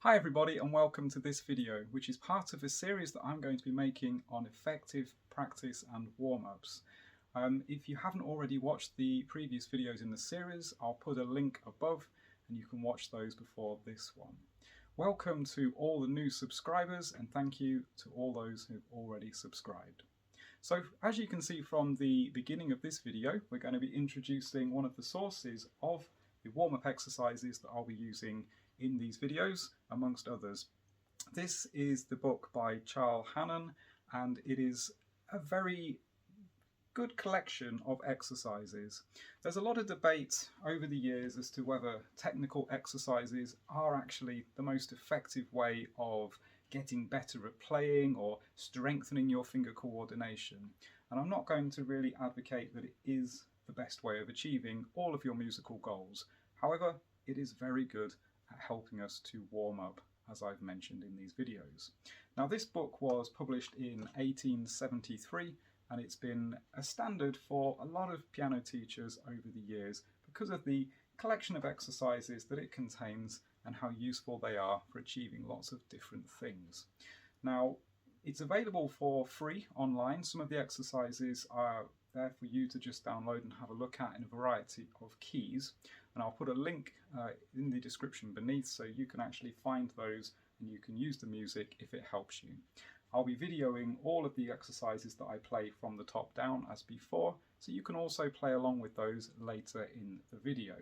Hi everybody and welcome to this video, which is part of a series that I'm going to be making on effective practice and warm-ups. If you haven't already watched the previous videos in the series, I'll put a link above and you can watch those before this one. Welcome to all the new subscribers and thank you to all those who've already subscribed. So as you can see from the beginning of this video, we're going to be introducing one of the sources of the warm-up exercises that I'll be using in these videos, amongst others. This is the book by Hanon, and it is a very good collection of exercises. There's a lot of debate over the years as to whether technical exercises are actually the most effective way of getting better at playing or strengthening your finger coordination. And I'm not going to really advocate that it is the best way of achieving all of your musical goals. However, it is very good at helping us to warm up, as I've mentioned in these videos. Now, this book was published in 1873 and it's been a standard for a lot of piano teachers over the years because of the collection of exercises that it contains and how useful they are for achieving lots of different things. Now, it's available for free online. Some of the exercises are there for you to just download and have a look at in a variety of keys. And I'll put a link in the description beneath so you can actually find those and you can use the music if it helps you. I'll be videoing all of the exercises that I play from the top down as before, so you can also play along with those later in the video.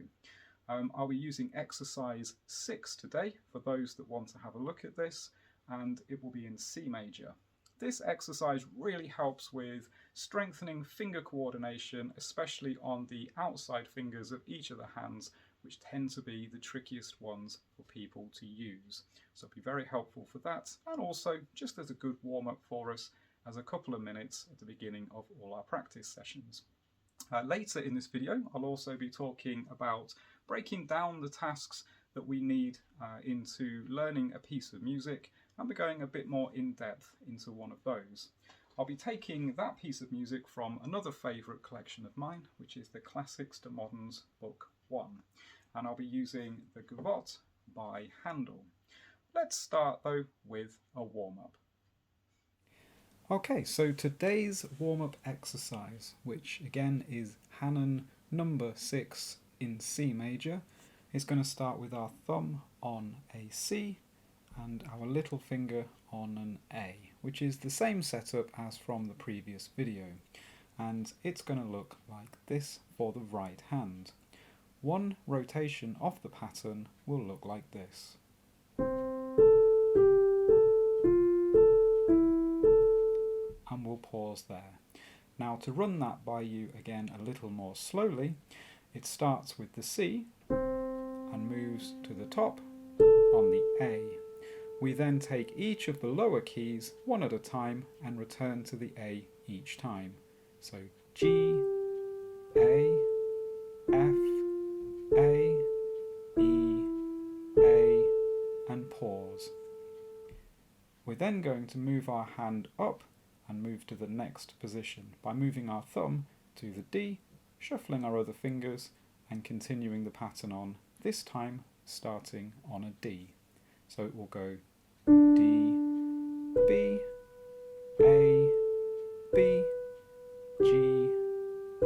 I'll be using exercise 6 today for those that want to have a look at this, and it will be in C major. This exercise really helps with strengthening finger coordination, especially on the outside fingers of each of the hands, which tend to be the trickiest ones for people to use. So it'll be very helpful for that, and also just as a good warm-up for us as a couple of minutes at the beginning of all our practice sessions. Later in this video, I'll also be talking about breaking down the tasks that we need into learning a piece of music, and we're going a bit more in depth into one of those. I'll be taking that piece of music from another favourite collection of mine, which is the Classics to Moderns Book 1, and I'll be using the Gavotte by Handel. Let's start though with a warm-up. Okay, so today's warm-up exercise, which again is Hanon number 6 in C major, is going to start with our thumb on a C and our little finger on an A, which is the same setup as from the previous video, and it's going to look like this for the right hand. One rotation of the pattern will look like this. And we'll pause there. Now, to run that by you again a little more slowly, it starts with the C and moves to the top on the A. We then take each of the lower keys one at a time and return to the A each time. So G, A, F, A, E, A, and pause. We're then going to move our hand up and move to the next position by moving our thumb to the D, shuffling our other fingers and continuing the pattern on, this time starting on a D. So it will go D, B, A, B, G,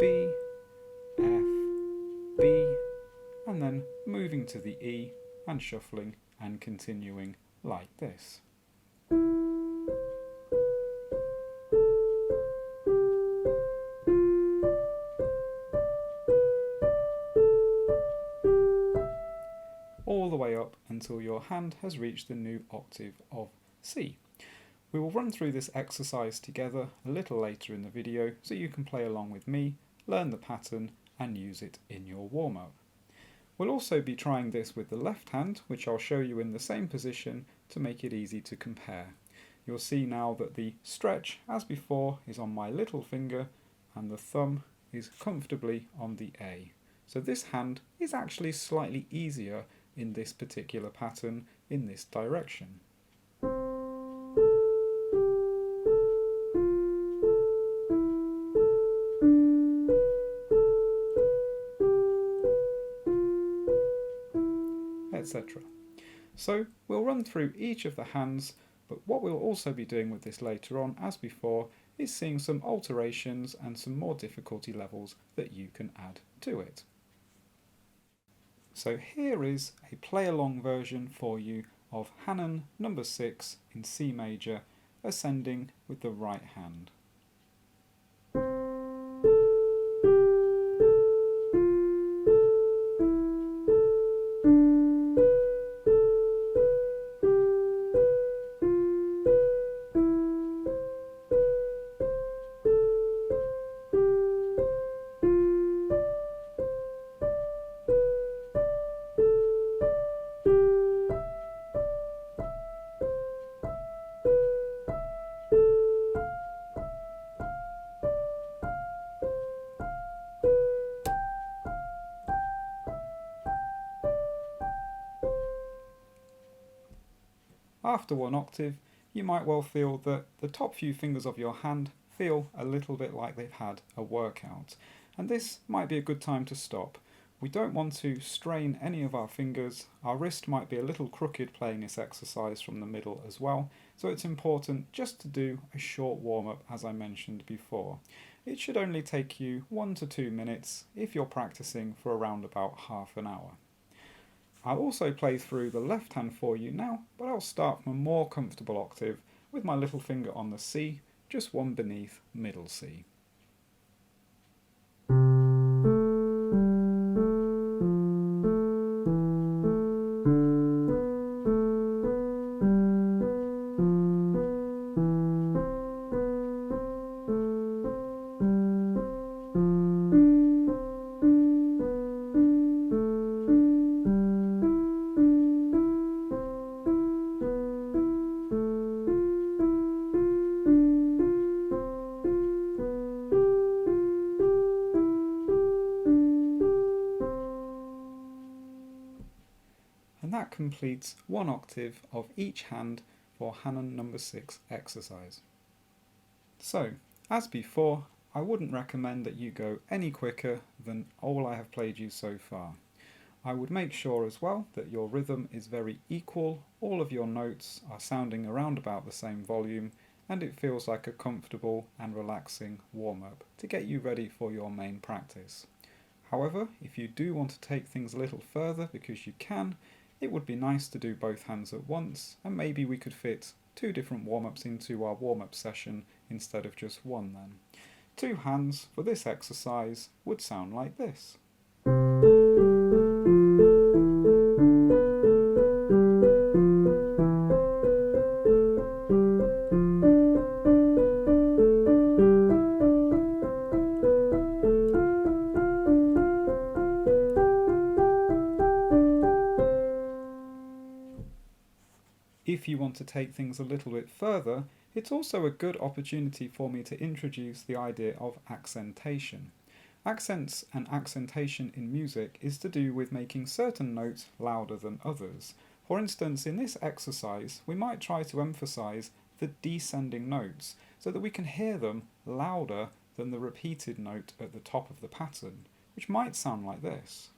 B, F, B, and then moving to the E and shuffling and continuing like this. All the way up until your hand has reached the new octave of C. We will run through this exercise together a little later in the video so you can play along with me, learn the pattern and use it in your warm-up. We'll also be trying this with the left hand, which I'll show you in the same position to make it easy to compare. You'll see now that the stretch, as before, is on my little finger and the thumb is comfortably on the A. So this hand is actually slightly easier in this particular pattern in this direction. etc. So We'll run through each of the hands, but what we'll also be doing with this later on, as before, is seeing some alterations and some more difficulty levels that you can add to it. So here is a play-along version for you of Hanon number 6 in C major, ascending with the right hand. After one octave, you might well feel that the top few fingers of your hand feel a little bit like they've had a workout, and this might be a good time to stop. We don't want to strain any of our fingers. Our wrist might be a little crooked playing this exercise from the middle as well, so it's important just to do a short warm-up as I mentioned before. It should only take you 1 to 2 minutes if you're practicing for around about half an hour. I'll also play through the left hand for you now, but I'll start from a more comfortable octave with my little finger on the C, just one beneath middle C. And that completes one octave of each hand for Hanon number 6 exercise. So, as before, I wouldn't recommend that you go any quicker than all I have played you so far. I would make sure as well that your rhythm is very equal, all of your notes are sounding around about the same volume, and it feels like a comfortable and relaxing warm-up to get you ready for your main practice. However, if you do want to take things a little further because you can, it would be nice to do both hands at once, and maybe we could fit 2 different warm-ups into our warm-up session instead of just one then. 2 hands for this exercise would sound like this. If you want to take things a little bit further, it's also a good opportunity for me to introduce the idea of accentation. Accents and accentation in music is to do with making certain notes louder than others. For instance, in this exercise, we might try to emphasize the descending notes so that we can hear them louder than the repeated note at the top of the pattern, which might sound like this.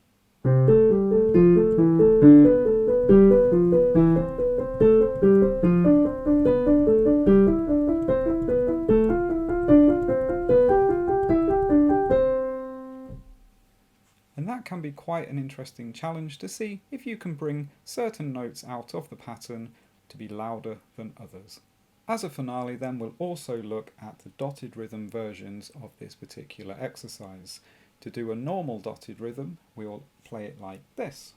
And that can be quite an interesting challenge to see if you can bring certain notes out of the pattern to be louder than others. As a finale then, we'll also look at the dotted rhythm versions of this particular exercise. To do a normal dotted rhythm, we'll play it like this.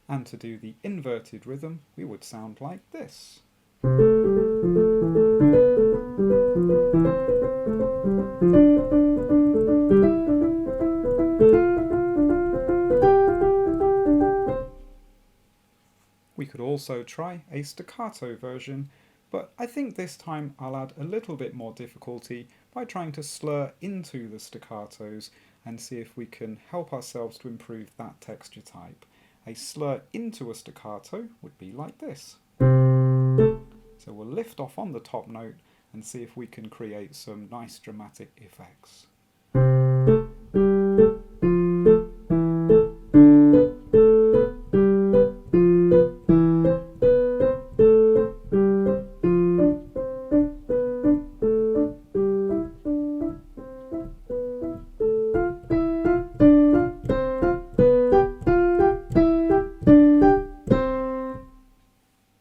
And to do the inverted rhythm, we would sound like this. We could also try a staccato version, but I think this time I'll add a little bit more difficulty by trying to slur into the staccatos and see if we can help ourselves to improve that texture type. A slur into a staccato would be like this. So So we'll lift off on the top note and see if we can create some nice dramatic effects.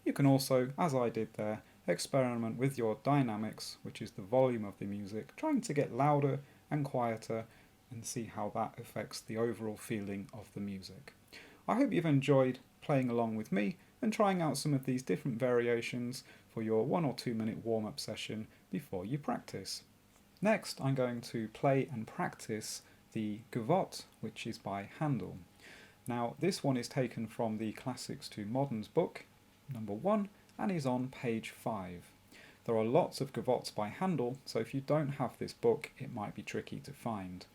You can also, as I did there, experiment with your dynamics, which is the volume of the music, trying to get louder and quieter and see how that affects the overall feeling of the music. I hope you've enjoyed playing along with me and trying out some of these different variations for your 1 or 2 minute warm-up session before you practice. Next, I'm going to play and practice the Gavotte, which is by Handel. Now, this one is taken from the Classics to Moderns book, number 1, and is on page 5. There are lots of gavottes by Handel, so if you don't have this book, it might be tricky to find.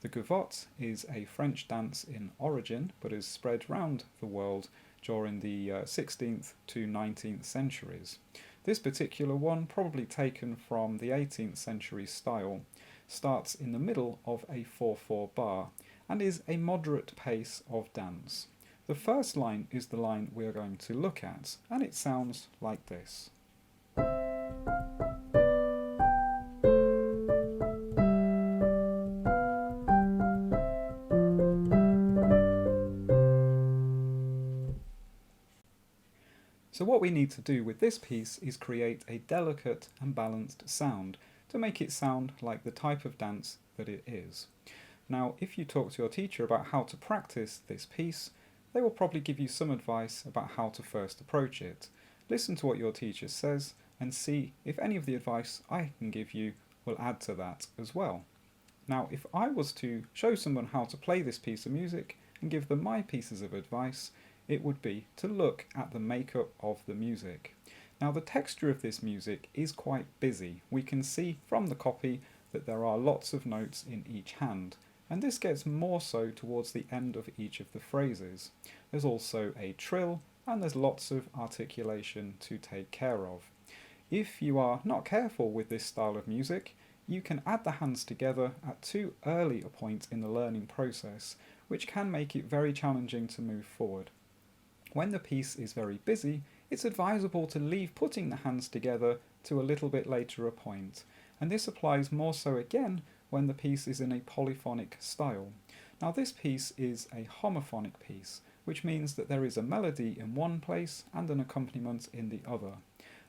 The gavotte is a French dance in origin, but has spread round the world during the 16th to 19th centuries. This particular one, probably taken from the 18th century style, starts in the middle of a 4/4 bar and is a moderate pace of dance. The first line is the line we're going to look at, and it sounds like this. So what we need to do with this piece is create a delicate and balanced sound to make it sound like the type of dance that it is. Now, if you talk to your teacher about how to practice this piece, they will probably give you some advice about how to first approach it. Listen to what your teacher says and see if any of the advice I can give you will add to that as well. Now, if I was to show someone how to play this piece of music and give them my pieces of advice, it would be to look at the makeup of the music. Now, the texture of this music is quite busy. We can see from the copy that there are lots of notes in each hand, and this gets more so towards the end of each of the phrases. There's also a trill, and there's lots of articulation to take care of. If you are not careful with this style of music, you can add the hands together at too early a point in the learning process, which can make it very challenging to move forward. When the piece is very busy, it's advisable to leave putting the hands together to a little bit later a point, and this applies more so again when the piece is in a polyphonic style. Now, this piece is a homophonic piece, which means that there is a melody in one place and an accompaniment in the other.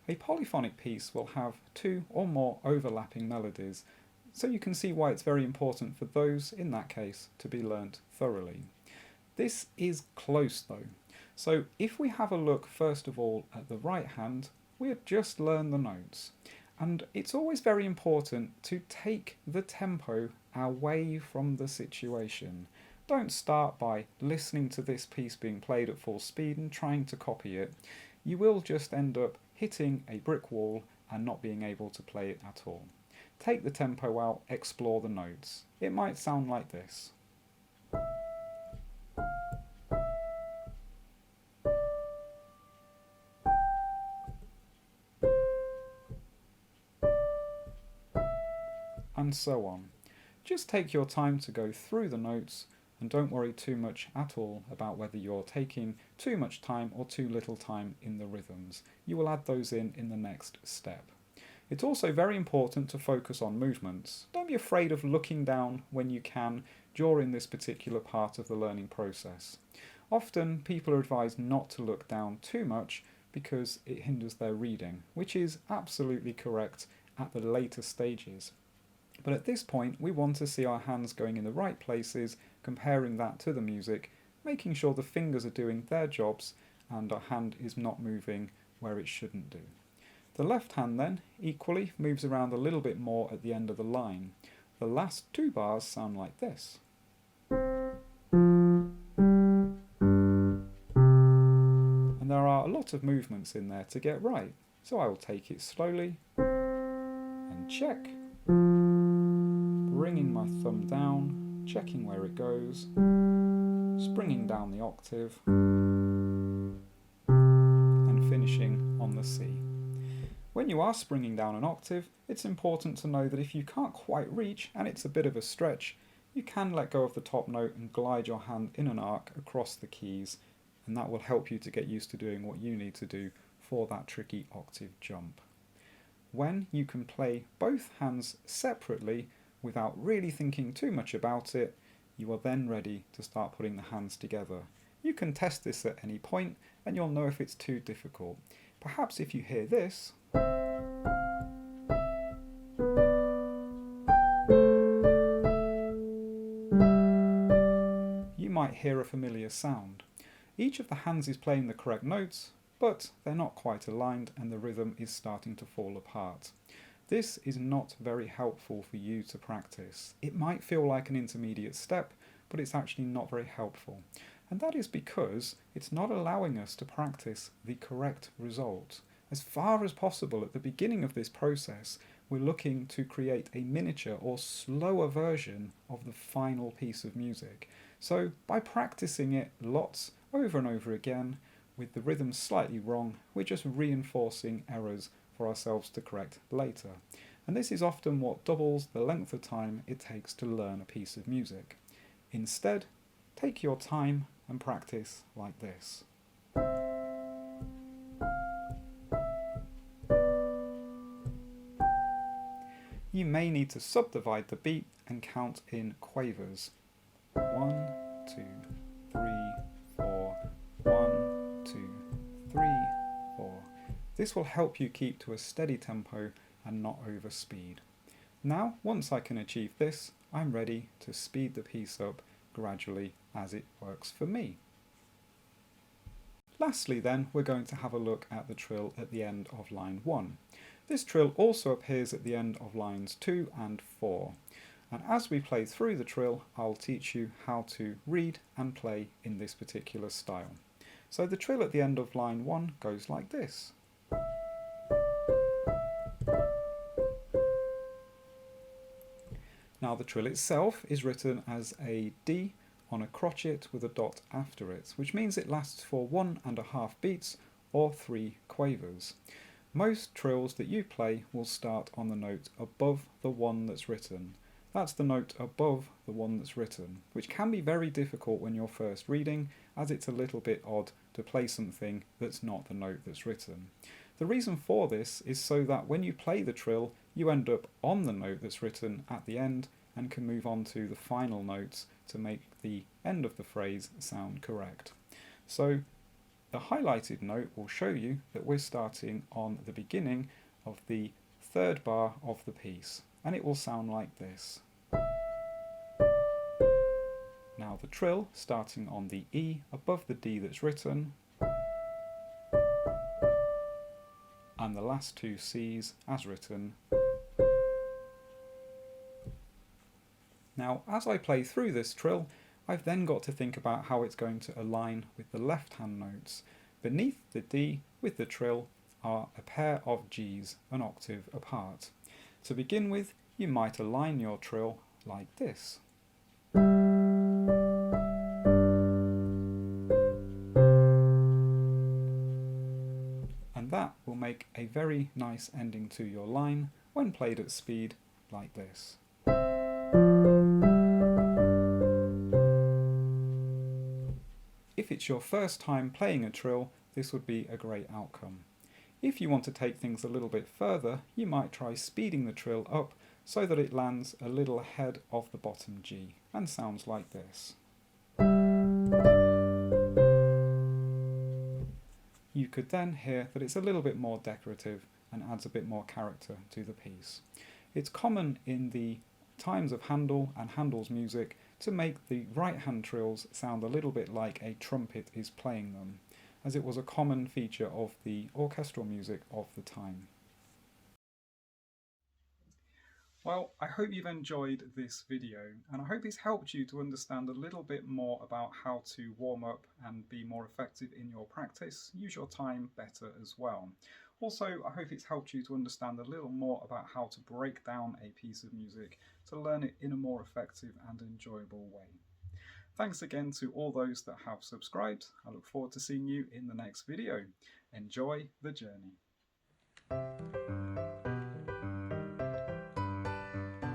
A polyphonic piece will have 2 or more overlapping melodies, so you can see why it's very important for those, in that case, to be learnt thoroughly. This is close though. So if we have a look first of all at the right hand, we have just learned the notes. And it's always very important to take the tempo away from the situation. Don't start by listening to this piece being played at full speed and trying to copy it. You will just end up hitting a brick wall and not being able to play it at all. Take the tempo out, explore the notes. It might sound like this. And so on. Just take your time to go through the notes and don't worry too much at all about whether you're taking too much time or too little time in the rhythms. You will add those in the next step. It's also very important to focus on movements. Don't be afraid of looking down when you can during this particular part of the learning process. Often people are advised not to look down too much because it hinders their reading, which is absolutely correct at the later stages. But at this point, we want to see our hands going in the right places, comparing that to the music, making sure the fingers are doing their jobs and our hand is not moving where it shouldn't do. The left hand then, equally, moves around a little bit more at the end of the line. The last 2 bars sound like this. And there are a lot of movements in there to get right, so I will take it slowly and check. Bringing my thumb down, checking where it goes, springing down the octave, and finishing on the C. When you are springing down an octave, it's important to know that if you can't quite reach and it's a bit of a stretch, you can let go of the top note and glide your hand in an arc across the keys, and that will help you to get used to doing what you need to do for that tricky octave jump. When you can play both hands separately without really thinking too much about it, you are then ready to start putting the hands together. You can test this at any point and you'll know if it's too difficult. Perhaps if you hear this, you might hear a familiar sound. Each of the hands is playing the correct notes, but they're not quite aligned and the rhythm is starting to fall apart. This is not very helpful for you to practice. It might feel like an intermediate step, but it's actually not very helpful. And that is because it's not allowing us to practice the correct result. As far as possible at the beginning of this process, we're looking to create a miniature or slower version of the final piece of music. So by practicing it lots over and over again, with the rhythm slightly wrong, we're just reinforcing errors for ourselves to correct later. And this is often what doubles the length of time it takes to learn a piece of music. Instead, take your time and practice like this. You may need to subdivide the beat and count in quavers. 1, 2, 3, 4, 1, 2, 3, 4. This will help you keep to a steady tempo and not overspeed. Now, once I can achieve this, I'm ready to speed the piece up gradually as it works for me. Lastly then, we're going to have a look at the trill at the end of line 1. This trill also appears at the end of lines 2 and 4. And as we play through the trill, I'll teach you how to read and play in this particular style. So the trill at the end of line 1 goes like this. Now the trill itself is written as a D on a crotchet with a dot after it, which means it lasts for 1.5 beats or 3 quavers. Most trills that you play will start on the note above the one that's written. That's the note above the one that's written, which can be very difficult when you're first reading, as it's a little bit odd to play something that's not the note that's written. The reason for this is so that when you play the trill, you end up on the note that's written at the end and can move on to the final notes to make the end of the phrase sound correct. So the highlighted note will show you that we're starting on the beginning of the third bar of the piece, and it will sound like this. Now the trill, starting on the E above the D that's written, and the last 2 C's as written. Now, as I play through this trill, I've then got to think about how it's going to align with the left-hand notes. Beneath the D with the trill are a pair of G's an octave apart. To begin with, you might align your trill like this. And that will make a very nice ending to your line when played at speed like this. If it's your first time playing a trill, this would be a great outcome. If you want to take things a little bit further, you might try speeding the trill up so that it lands a little ahead of the bottom G and sounds like this. You could then hear that it's a little bit more decorative and adds a bit more character to the piece. It's common in the times of Handel and Handel's music to make the right-hand trills sound a little bit like a trumpet is playing them, as it was a common feature of the orchestral music of the time. Well, I hope you've enjoyed this video, and I hope it's helped you to understand a little bit more about how to warm up and be more effective in your practice, use your time better as well. Also, I hope it's helped you to understand a little more about how to break down a piece of music to learn it in a more effective and enjoyable way. Thanks again to all those that have subscribed. I look forward to seeing you in the next video. Enjoy the journey.